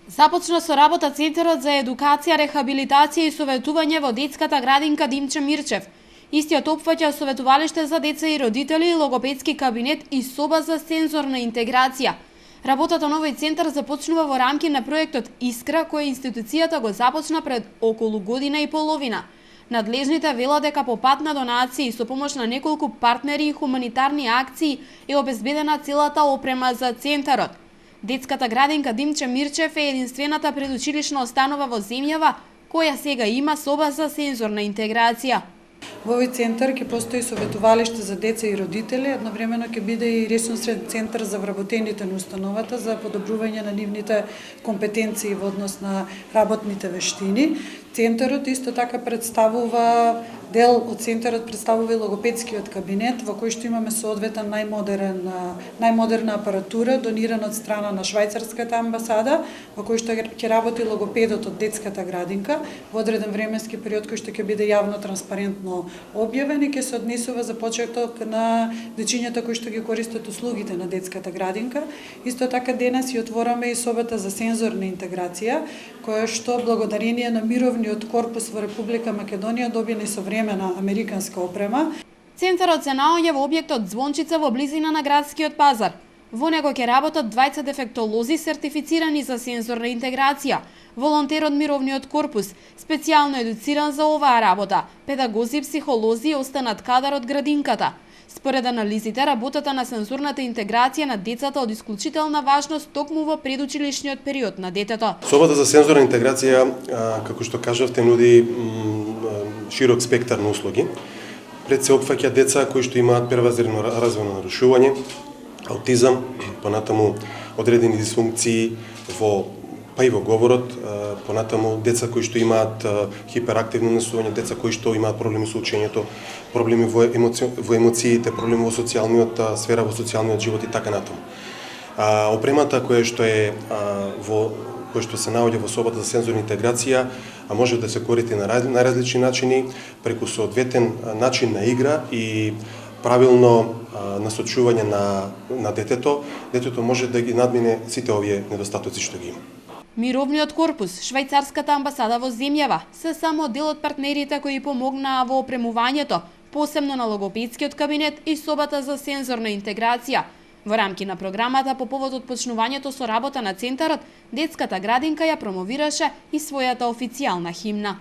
Започна со работа Центарот за едукација, рехабилитација и советување во детската градинка Димче Мирчев. Истиот опфаќа советувалиште за деца и родители, логопедски кабинет и соба за сензорна интеграција. Работата на овој центар започнува во рамки на проектот Искра, кој институцијата го започна пред околу година и половина. Надлежните велат дека по пат на донации со помош на неколку партнери и хуманитарни акции е обезбедена целата опрема за центарот. Детската градинка Димче Мирчев е единствената предучилишна установа во земјава која сега има соба за сензорна интеграција. Во овој центар ќе постои советувалиште за деца и родители, едновремено ќе биде и ресурсен центар за вработените на установата за подобрување на нивните компетенции во однос на работните вештини. Центарот исто така представува дел од центарот представува и логопедскиот кабинет во кој што имаме соодветен најмодерна апаратура донирана од страна на швајцарската амбасада, во кој што ќе работи логопедот од детската градинка во одреден временски период кој што ќе биде јавно транспарентно објавен и ќе се однесува за почеток на дечињата кои што ги користат услугите на детската градинка. Исто така денес ја отвораме и собата за сензорна интеграција, која што благодарение на мировниот корпус во Република Македонија добија несовремена американска опрема. Центарот се наоѓа во објектот Звончица во близина на градскиот пазар. Во него ќе работат двајца дефектолози сертифицирани за сензорна интеграција, волонтер од мировниот корпус, специјално едуциран за оваа работа, педагози, психолози и останат кадар од градинката. Според анализите, работата на сензорната интеграција на децата од исклучителна важност токму во предучилишниот период на детето. Собата за сензорна интеграција, како што кажавте, нуди широк спектар на услуги. Пред се опфаќа деца кои што имаат превазирано развојно нарушување, аутизам, понатаму одредени дисфункции па и во говорот, понатаму деца кои што имаат хиперактивно насување, деца кои што имаат проблеми со учењето, проблеми во емоциите, проблеми во социјалниот сфера, во социјалниот живот и така натаму. Опремата која што се наоѓа во собата за сензорна интеграција може да се користи на најразлични начини, преку соодветен начин на игра и правилно насочување на детето може да ги надмине сите овие недостатоци што ги има. Мировниот корпус, швајцарската амбасада во земјава се само дел од партнерите кои помогнаа во опремувањето, посебно на логопедскиот кабинет и собата за сензорна интеграција. Во рамки на програмата по повод од почнувањето со работа на центарот, детската градинка ја промовираше и својата официјална химна.